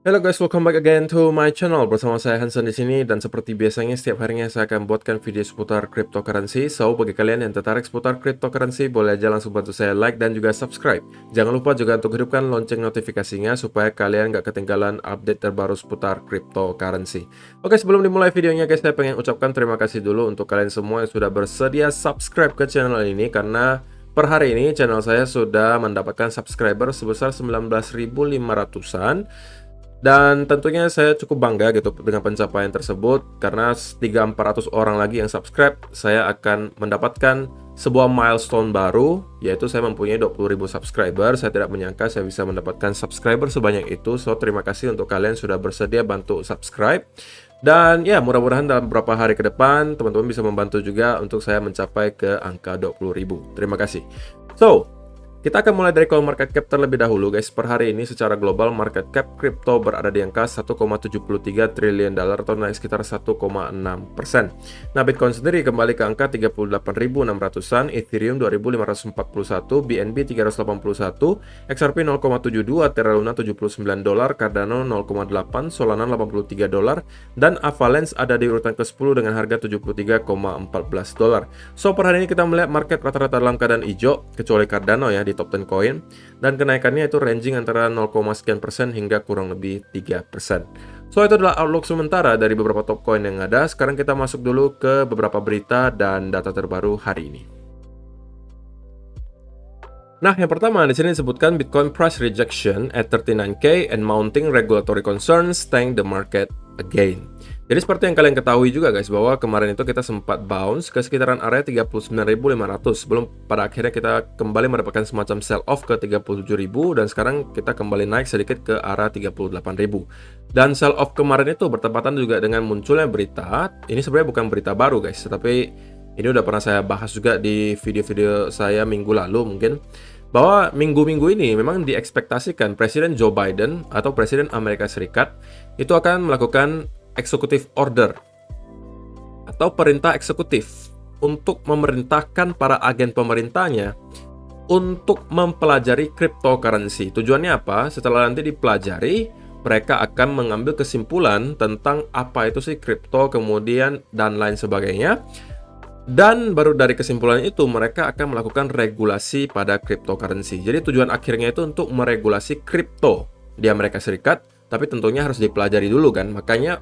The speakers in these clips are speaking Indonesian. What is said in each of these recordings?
Hello guys, welcome back again to my channel. Bersama saya Hansen di sini, dan seperti biasanya setiap harinya saya akan buatkan video seputar cryptocurrency. So, bagi kalian yang tertarik seputar cryptocurrency, boleh aja langsung bantu saya like dan juga subscribe. Jangan lupa juga untuk hidupkan lonceng notifikasinya supaya kalian gak ketinggalan update terbaru seputar cryptocurrency. Oke, sebelum dimulai videonya guys, saya pengen ucapkan terima kasih dulu untuk kalian semua yang sudah bersedia subscribe ke channel ini, karena per hari ini channel saya sudah mendapatkan subscriber sebesar 19.500-an. Dan tentunya saya cukup bangga gitu dengan pencapaian tersebut, karena 300-400 orang lagi yang subscribe, saya akan mendapatkan sebuah milestone baru, yaitu saya mempunyai 20.000 subscriber. Saya tidak menyangka saya bisa mendapatkan subscriber sebanyak itu. So, terima kasih untuk kalian sudah bersedia bantu subscribe. Dan ya, mudah-mudahan dalam beberapa hari ke depan teman-teman bisa membantu juga untuk saya mencapai ke angka 20.000. Terima kasih. So, kita akan mulai dari coin market cap terlebih dahulu guys. Per hari ini secara global market cap crypto berada di angka 1,73 triliun dolar atau naik sekitar 1,6%. Nah, Bitcoin sendiri kembali ke angka 38.600-an, Ethereum 2.541, BNB 381, XRP 0,72, Terra Luna 79 dolar, Cardano 0,8, Solana 83 dolar, dan Avalanche ada di urutan ke-10 dengan harga 73,14 dolar. So, per hari ini kita melihat market rata-rata dalam keadaan hijau, kecuali Cardano ya di top 10 coin, dan kenaikannya itu ranging antara 0, sekian persen hingga kurang lebih 3%. So, itu adalah outlook sementara dari beberapa top coin yang ada. Sekarang kita masuk dulu ke beberapa berita dan data terbaru hari ini. Nah, yang pertama di sini disebutkan Bitcoin price rejection at 39K and mounting regulatory concerns tank the market again. Jadi seperti yang kalian ketahui juga guys, bahwa kemarin itu kita sempat bounce ke sekitaran area 39.500 sebelum pada akhirnya kita kembali mendapatkan semacam sell off ke 37.000, dan sekarang kita kembali naik sedikit ke arah 38.000. Dan sell off kemarin itu bertepatan juga dengan munculnya berita. Ini sebenarnya bukan berita baru guys, tetapi ini udah pernah saya bahas juga di video-video saya minggu lalu mungkin, bahwa minggu-minggu ini memang diekspektasikan Presiden Joe Biden atau Presiden Amerika Serikat itu akan melakukan executive order atau perintah eksekutif untuk memerintahkan para agen pemerintahnya untuk mempelajari cryptocurrency. Tujuannya apa? Setelah nanti dipelajari, mereka akan mengambil kesimpulan tentang apa itu sih kripto, kemudian dan lain sebagainya. Dan baru dari kesimpulan itu mereka akan melakukan regulasi pada cryptocurrency. Jadi tujuan akhirnya itu untuk meregulasi kripto di Amerika Serikat, tapi tentunya harus dipelajari dulu kan. Makanya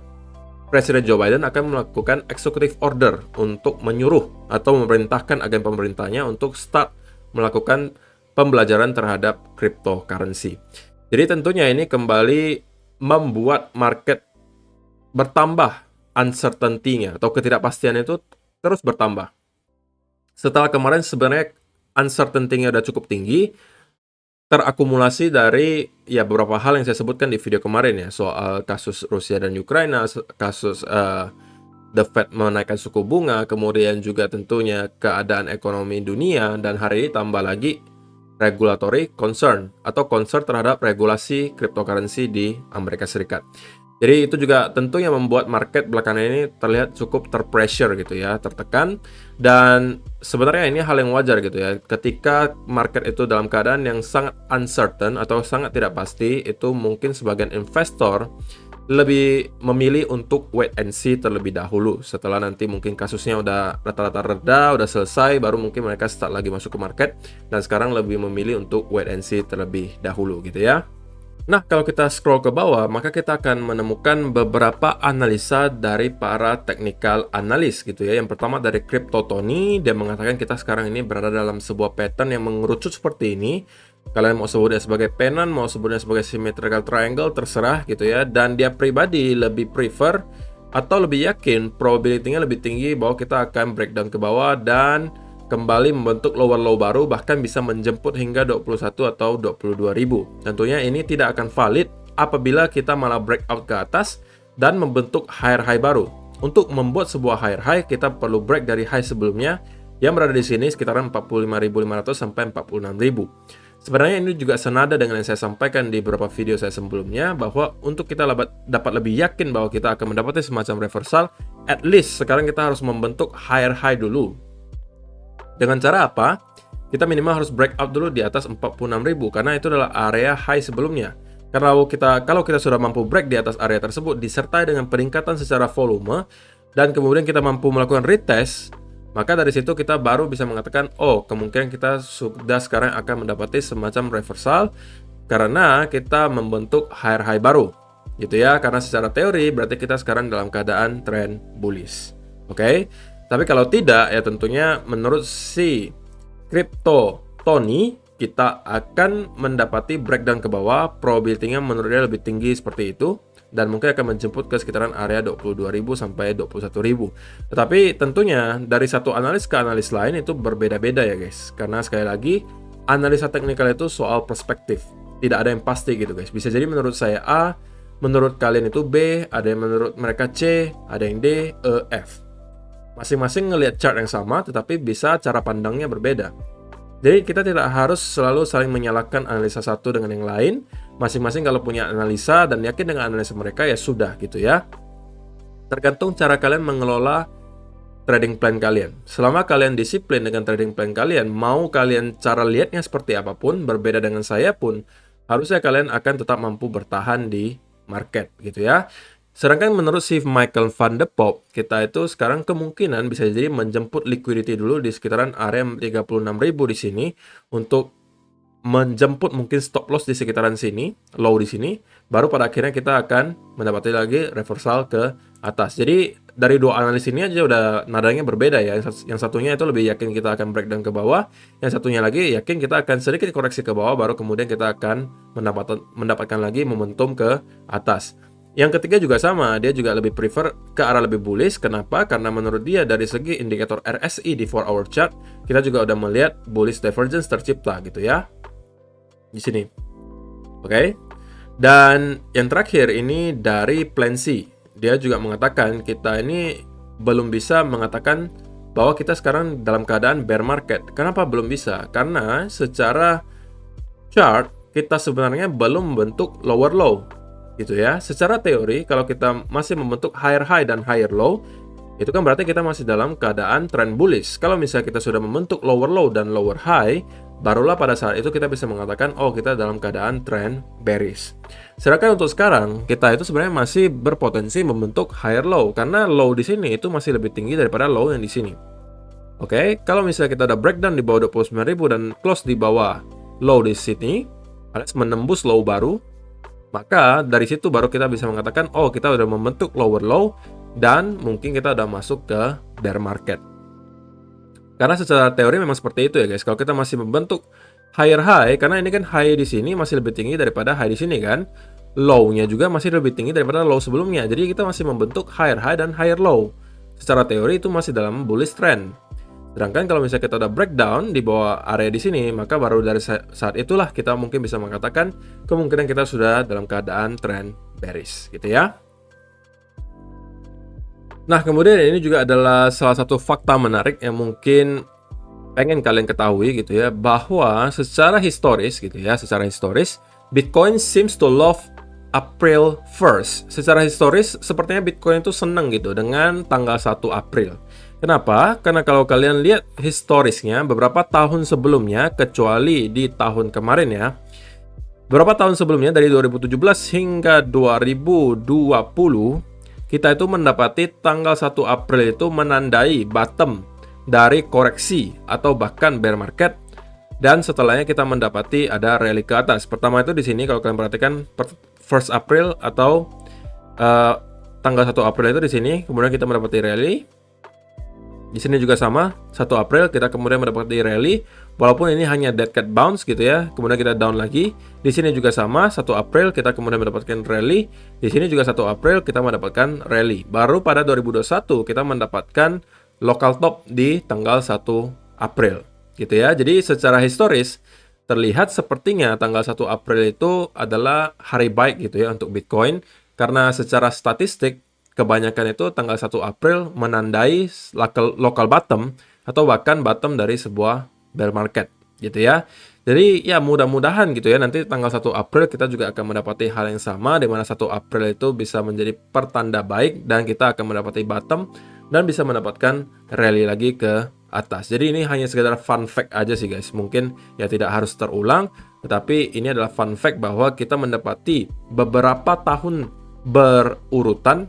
Presiden Joe Biden akan melakukan executive order untuk menyuruh atau memerintahkan agen pemerintahnya untuk start melakukan pembelajaran terhadap cryptocurrency. Jadi tentunya ini kembali membuat market bertambah uncertainty-nya atau ketidakpastiannya itu terus bertambah. Setelah kemarin sebenarnya uncertainty-nya udah cukup tinggi, terakumulasi dari ya beberapa hal yang saya sebutkan di video kemarin ya, soal kasus Rusia dan Ukraina, kasus The Fed menaikkan suku bunga, kemudian juga tentunya keadaan ekonomi dunia, dan hari ini tambah lagi regulatory concern atau concern terhadap regulasi cryptocurrency di Amerika Serikat. Jadi itu juga tentunya membuat market belakangan ini terlihat cukup terpressure gitu ya, tertekan. Dan sebenarnya ini hal yang wajar gitu ya. Ketika market itu dalam keadaan yang sangat uncertain atau sangat tidak pasti, itu mungkin sebagian investor lebih memilih untuk wait and see terlebih dahulu. Setelah nanti mungkin kasusnya udah rata-rata reda, udah selesai, baru mungkin mereka start lagi masuk ke market. Dan sekarang lebih memilih untuk wait and see terlebih dahulu gitu ya. Nah, kalau kita scroll ke bawah, maka kita akan menemukan beberapa analisa dari para technical analyst gitu ya. Yang pertama dari Crypto Tony, dia mengatakan kita sekarang ini berada dalam sebuah pattern yang mengerucut seperti ini. Kalian mau sebutnya sebagai pennant, mau sebutnya sebagai symmetrical triangle, terserah gitu ya. Dan dia pribadi lebih prefer atau lebih yakin, probability-nya lebih tinggi bahwa kita akan breakdown ke bawah dan kembali membentuk lower low baru, bahkan bisa menjemput hingga 21 atau 22.000. Tentunya ini tidak akan valid apabila kita malah breakout ke atas dan membentuk higher high baru. Untuk membuat sebuah higher high, kita perlu break dari high sebelumnya yang berada di sini sekitaran 45.500 sampai 46.000. Sebenarnya ini juga senada dengan yang saya sampaikan di beberapa video saya sebelumnya, bahwa untuk kita dapat lebih yakin bahwa kita akan mendapatkan semacam reversal, at least sekarang kita harus membentuk higher high dulu. Dengan cara apa? Kita minimal harus breakout dulu di atas 46.000, karena itu adalah area high sebelumnya. Kalau kita sudah mampu break di atas area tersebut disertai dengan peningkatan secara volume dan kemudian kita mampu melakukan retest, maka dari situ kita baru bisa mengatakan, oh, kemungkinan kita sudah sekarang akan mendapati semacam reversal karena kita membentuk higher high baru, gitu ya. Karena secara teori berarti kita sekarang dalam keadaan trend bullish. Oke. Tapi kalau tidak, ya tentunya menurut si Crypto Tony, kita akan mendapati breakdown ke bawah, probability-nya menurut dia lebih tinggi seperti itu, dan mungkin akan menjemput ke sekitaran area 22.000 sampai 21.000. Tetapi tentunya dari satu analis ke analis lain itu berbeda-beda ya guys, karena sekali lagi analisa teknikal itu soal perspektif, tidak ada yang pasti gitu guys. Bisa jadi menurut saya A, menurut kalian itu B, ada yang menurut mereka C, ada yang D, E, F. Masing-masing ngelihat chart yang sama, tetapi bisa cara pandangnya berbeda. Jadi kita tidak harus selalu saling menyalahkan analisa satu dengan yang lain. Masing-masing kalau punya analisa dan yakin dengan analisa mereka ya sudah gitu ya. Tergantung cara kalian mengelola trading plan kalian. Selama kalian disiplin dengan trading plan kalian, mau kalian cara lihatnya seperti apapun, berbeda dengan saya pun, harusnya kalian akan tetap mampu bertahan di market gitu ya. Sedangkan menurut si Michael van de Poppe, kita itu sekarang kemungkinan bisa jadi menjemput liquidity dulu di sekitaran area 36.000 di sini untuk menjemput mungkin stop loss di sekitaran sini, low di sini, baru pada akhirnya kita akan mendapati lagi reversal ke atas. Jadi dari dua analis ini aja udah nadanya berbeda ya. Yang satunya itu lebih yakin kita akan breakdown ke bawah, yang satunya lagi yakin kita akan sedikit koreksi ke bawah, baru kemudian kita akan mendapatkan lagi momentum ke atas. Yang ketiga juga sama, dia juga lebih prefer ke arah lebih bullish. Kenapa? Karena menurut dia dari segi indikator RSI di 4 hour chart, kita juga udah melihat bullish divergence tercipta gitu ya. Di sini. Oke. Dan yang terakhir ini dari Plan C. Dia juga mengatakan kita ini belum bisa mengatakan bahwa kita sekarang dalam keadaan bear market. Kenapa belum bisa? Karena secara chart kita sebenarnya belum membentuk lower low. Gitu ya. Secara teori kalau kita masih membentuk higher high dan higher low, itu kan berarti kita masih dalam keadaan trend bullish. Kalau misalnya kita sudah membentuk lower low dan lower high, barulah pada saat itu kita bisa mengatakan oh kita dalam keadaan trend bearish. Sedangkan untuk sekarang kita itu sebenarnya masih berpotensi membentuk higher low karena low di sini itu masih lebih tinggi daripada low yang di sini. Oke, kalau misalnya kita ada breakdown di bawah 29.000 dan close di bawah low di sini, alias menembus low baru, maka dari situ baru kita bisa mengatakan, oh kita udah membentuk lower low dan mungkin kita udah masuk ke bear market. Karena secara teori memang seperti itu ya guys. Kalau kita masih membentuk higher high, karena ini kan high di sini masih lebih tinggi daripada high di sini kan. Low-nya juga masih lebih tinggi daripada low sebelumnya. Jadi kita masih membentuk higher high dan higher low. Secara teori itu masih dalam bullish trend. Sedangkan kalau misalnya kita udah breakdown di bawah area di sini, maka baru dari saat itulah kita mungkin bisa mengatakan kemungkinan kita sudah dalam keadaan trend bearish, gitu ya. Nah, kemudian ini juga adalah salah satu fakta menarik yang mungkin pengen kalian ketahui gitu ya, bahwa secara historis gitu ya, Bitcoin seems to love April 1st. Secara historis sepertinya Bitcoin itu senang gitu dengan tanggal 1 April. Kenapa? Karena kalau kalian lihat historisnya beberapa tahun sebelumnya, kecuali di tahun kemarin ya, beberapa tahun sebelumnya dari 2017 hingga 2020, kita itu mendapati tanggal 1 April itu menandai bottom dari koreksi atau bahkan bear market, dan setelahnya kita mendapati ada rally ke atas. Pertama itu di sini kalau kalian perhatikan 1 April atau tanggal 1 April itu di sini, kemudian kita mendapati rally. Di sini juga sama, 1 April kita kemudian mendapati rally, walaupun ini hanya dead cat bounce gitu ya. Kemudian kita down lagi. Di sini juga sama, 1 April kita kemudian mendapatkan rally. Di sini juga 1 April kita mendapatkan rally. Baru pada 2021 kita mendapatkan local top di tanggal 1 April gitu ya. Jadi secara historis terlihat sepertinya tanggal 1 April itu adalah hari baik gitu ya untuk Bitcoin, karena secara statistik kebanyakan itu tanggal 1 April menandai local bottom atau bahkan bottom dari sebuah bear market gitu ya. Jadi ya mudah-mudahan gitu ya nanti tanggal 1 April kita juga akan mendapati hal yang sama, di mana 1 April itu bisa menjadi pertanda baik dan kita akan mendapati bottom dan bisa mendapatkan rally lagi ke atas. Jadi ini hanya sekedar fun fact aja sih guys. Mungkin ya tidak harus terulang, Tetapi ini adalah fun fact bahwa kita mendapati beberapa tahun berurutan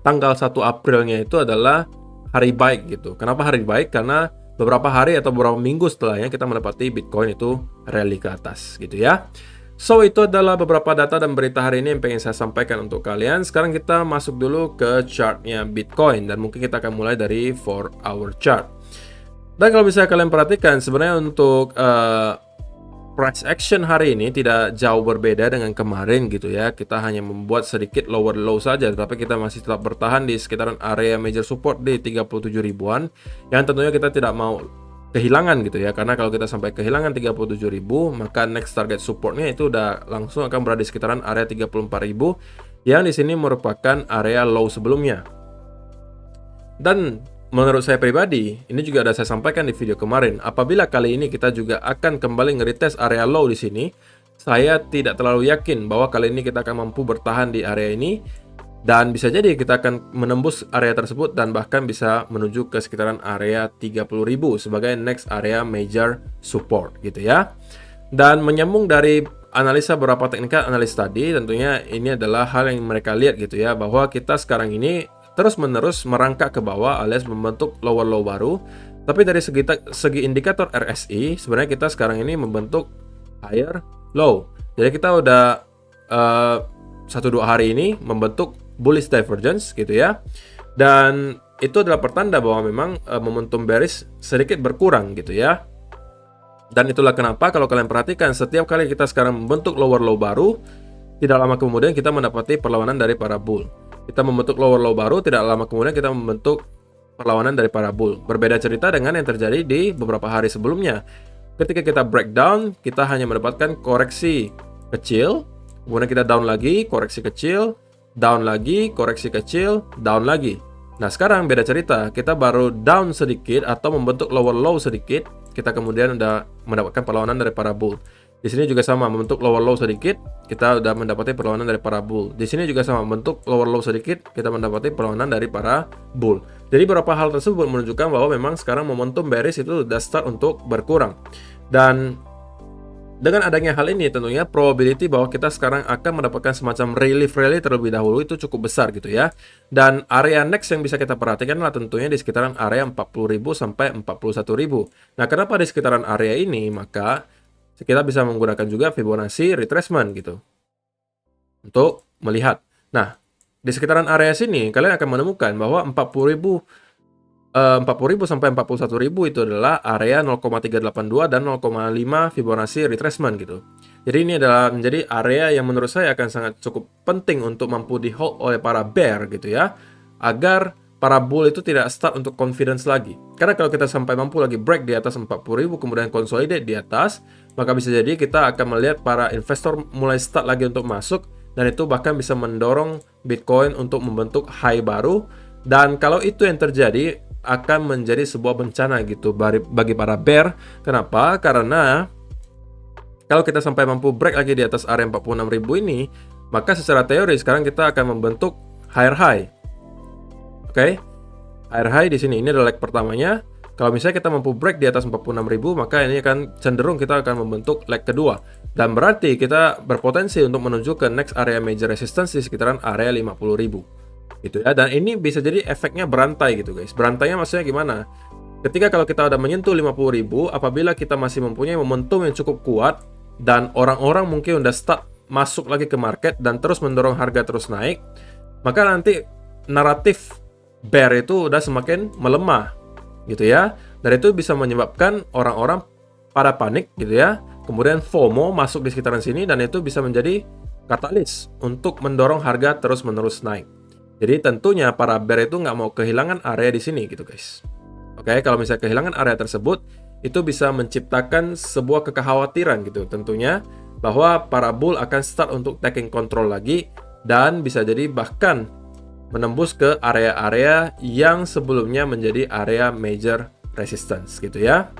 tanggal 1 Aprilnya itu adalah hari baik gitu. Kenapa hari baik? Karena beberapa hari atau beberapa minggu setelahnya kita mendapati Bitcoin itu rally ke atas gitu ya. So, itu adalah beberapa data dan berita hari ini yang pengen saya sampaikan untuk kalian. Sekarang kita masuk dulu ke chartnya Bitcoin, dan mungkin kita akan mulai dari 4-hour chart. Dan kalau bisa kalian perhatikan, sebenarnya untuk price action hari ini tidak jauh berbeda dengan kemarin gitu ya. Kita hanya membuat sedikit lower low saja, tetapi kita masih tetap bertahan di sekitaran area major support di 37 ribuan, yang tentunya kita tidak mau kehilangan gitu ya, karena kalau kita sampai kehilangan 37.000, maka next target supportnya itu udah langsung akan berada di sekitaran area 34.000, yang di sini merupakan area low sebelumnya. Dan menurut saya pribadi, ini juga ada saya sampaikan di video kemarin, apabila kali ini kita juga akan kembali nge-retest area low di sini, saya tidak terlalu yakin bahwa kali ini kita akan mampu bertahan di area ini. Dan bisa jadi kita akan menembus area tersebut dan bahkan bisa menuju ke sekitaran area 30.000 sebagai next area major support gitu ya. Dan menyambung dari analisa beberapa teknikal analis tadi, tentunya ini adalah hal yang mereka lihat gitu ya, bahwa kita sekarang ini terus-menerus merangkak ke bawah alias membentuk lower low baru. Tapi dari segi indikator RSI, sebenarnya kita sekarang ini membentuk higher low. Jadi kita udah 1-2 hari ini membentuk bullish divergence gitu ya, dan itu adalah pertanda bahwa memang momentum bearish sedikit berkurang gitu ya. Dan itulah kenapa kalau kalian perhatikan, setiap kali kita sekarang membentuk lower low baru, tidak lama kemudian kita mendapati perlawanan dari para bull. Kita membentuk lower low baru, tidak lama kemudian kita membentuk perlawanan dari para bull. Berbeda cerita dengan yang terjadi di beberapa hari sebelumnya. Ketika kita breakdown, kita hanya mendapatkan koreksi kecil, kemudian kita down lagi, koreksi kecil, down lagi, koreksi kecil, down lagi. Nah, sekarang beda cerita. Kita baru down sedikit atau membentuk lower low sedikit, kita kemudian udah mendapatkan perlawanan dari para bull. Di sini juga sama, membentuk lower low sedikit, kita udah mendapati perlawanan dari para bull. Di sini juga sama, membentuk lower low sedikit, kita mendapati perlawanan dari para bull. Jadi beberapa hal tersebut menunjukkan bahwa memang sekarang momentum bearish itu udah start untuk berkurang. Dan dengan adanya hal ini, tentunya probability bahwa kita sekarang akan mendapatkan semacam relief rally terlebih dahulu itu cukup besar gitu ya. Dan area next yang bisa kita perhatikan adalah tentunya di sekitaran area 40.000 sampai 41.000. Nah, kenapa di sekitaran area ini? Maka kita bisa menggunakan juga Fibonacci retracement gitu untuk melihat. Nah, di sekitaran area sini kalian akan menemukan bahwa 40.000 sampai 41.000 itu adalah area 0,382 dan 0,5 Fibonacci retracement gitu. Jadi ini adalah menjadi area yang menurut saya akan sangat cukup penting untuk mampu di hold oleh para bear gitu ya, agar para bull itu tidak start untuk confidence lagi. Karena kalau kita sampai mampu lagi break di atas 40.000 kemudian consolidate di atas, maka bisa jadi kita akan melihat para investor mulai start lagi untuk masuk, dan itu bahkan bisa mendorong Bitcoin untuk membentuk high baru. Dan kalau itu yang terjadi, akan menjadi sebuah bencana gitu bagi para bear. Kenapa? Karena kalau kita sampai mampu break lagi di atas area 46.000 ini, maka secara teori sekarang kita akan membentuk higher high. Oke? Higher high di sini, ini adalah leg pertamanya. Kalau misalnya kita mampu break di atas 46.000, maka ini akan cenderung kita akan membentuk leg kedua. Dan berarti kita berpotensi untuk menuju ke next area major resistance di sekitaran area 50.000. Gitu ya. Dan ini bisa jadi efeknya berantai gitu guys. Berantainya maksudnya gimana? Ketika kalau kita udah menyentuh 50.000, apabila kita masih mempunyai momentum yang cukup kuat dan orang-orang mungkin udah start masuk lagi ke market dan terus mendorong harga terus naik, maka nanti naratif bear itu udah semakin melemah gitu ya. Dan itu bisa menyebabkan orang-orang pada panik gitu ya. Kemudian FOMO masuk di sekitaran sini, dan itu bisa menjadi katalis untuk mendorong harga terus-menerus naik. Jadi tentunya para bear itu nggak mau kehilangan area di sini gitu guys. Oke, kalau misalnya kehilangan area tersebut, itu bisa menciptakan sebuah kekhawatiran gitu tentunya, bahwa para bull akan start untuk taking control lagi, dan bisa jadi bahkan menembus ke area-area yang sebelumnya menjadi area major resistance gitu ya.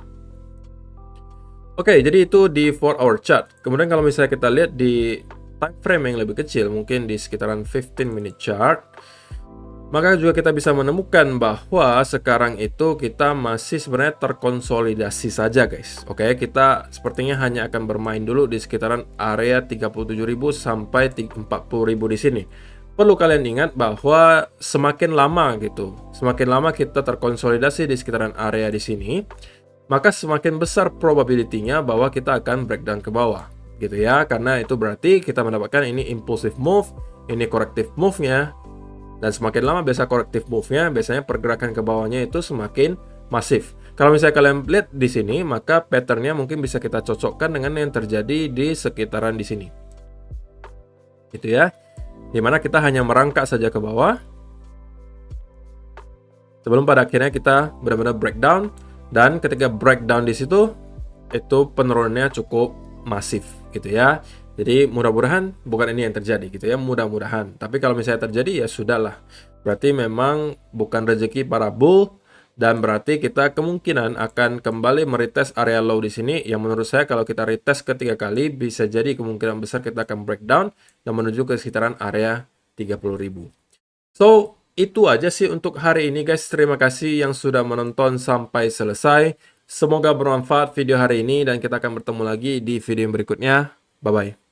Oke, jadi itu di 4-hour chart. Kemudian kalau misalnya kita lihat di time frame yang lebih kecil, mungkin di sekitaran 15 minute chart, Maka juga kita bisa menemukan bahwa sekarang itu kita masih sebenarnya terkonsolidasi saja guys. Oke, kita sepertinya hanya akan bermain dulu di sekitaran area 37.000 sampai 40.000 di sini. Perlu kalian ingat bahwa semakin lama gitu, semakin lama kita terkonsolidasi di sekitaran area di sini, maka semakin besar probability-nya bahwa kita akan breakdown ke bawah gitu ya. Karena itu berarti kita mendapatkan ini impulsive move, ini corrective move-nya. Dan semakin lama biasa corrective move-nya, biasanya pergerakan ke bawahnya itu semakin masif. Kalau misalnya kalian lihat di sini, maka pattern-nya mungkin bisa kita cocokkan dengan yang terjadi di sekitaran di sini. Gitu ya. Dimana kita hanya merangkak saja ke bawah. Sebelum pada akhirnya kita benar-benar breakdown. Dan ketika breakdown di situ, itu penurunannya cukup masif gitu ya. Jadi mudah-mudahan bukan ini yang terjadi gitu ya, mudah-mudahan. Tapi kalau misalnya terjadi ya sudahlah. Berarti memang bukan rezeki para bull dan berarti kita kemungkinan akan kembali meretest area low di sini. Yang menurut saya kalau kita retest ketiga kali bisa jadi kemungkinan besar kita akan breakdown dan menuju ke sekitaran area 30.000. So, itu aja sih untuk hari ini guys. Terima kasih yang sudah menonton sampai selesai. Semoga bermanfaat video hari ini dan kita akan bertemu lagi di video yang berikutnya. Bye-bye.